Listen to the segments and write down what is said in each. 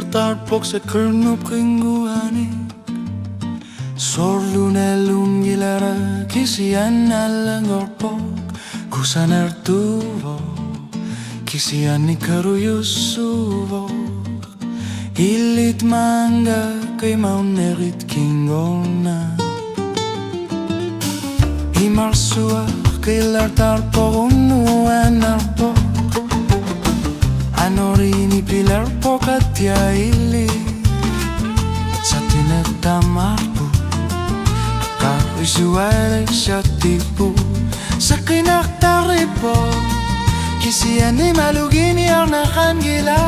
tarpok sa kernup kringuani Sorlunelun gilara kisian alangorpok Kusan artuvo kisian ni karuyusuvo Ilit mangga kay maunerit kingona Imarsua kay lartarpok unuan arpok Anorini pilar pokat ya ili Sa tinagtamarpo Kaisuare siya tipu Sa kinaktaripo Kisian ni malugini ang nakangila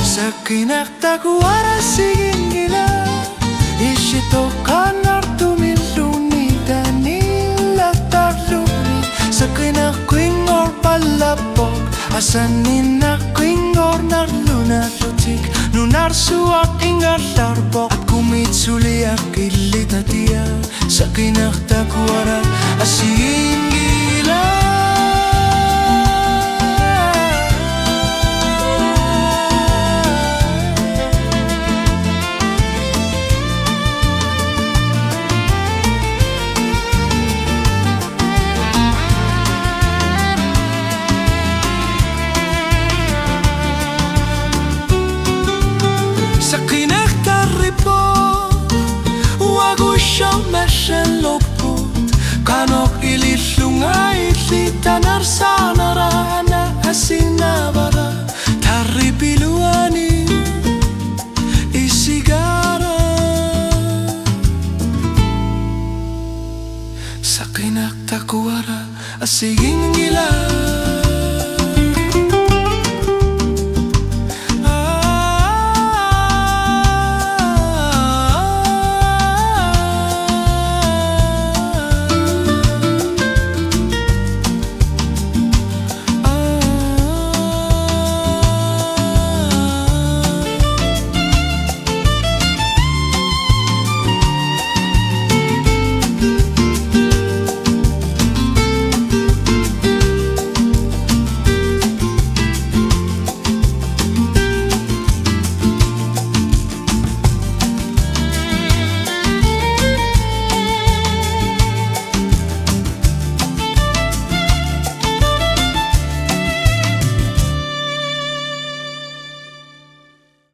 Sa kinaktakuara siging gila Ishito kanar tumiluni Danila tarluni Sa kinakwingor palapok Asanin na kwingor narluna lutik Nunar suak ingar tarbok At kumitsuli akilit na tiya Sa kinaktakuara asiging gila Sa kinaktaripot Wago siyang mesyen lopot Kanok ilitlungay Itlitanar sa narana Asinabara Taripiluan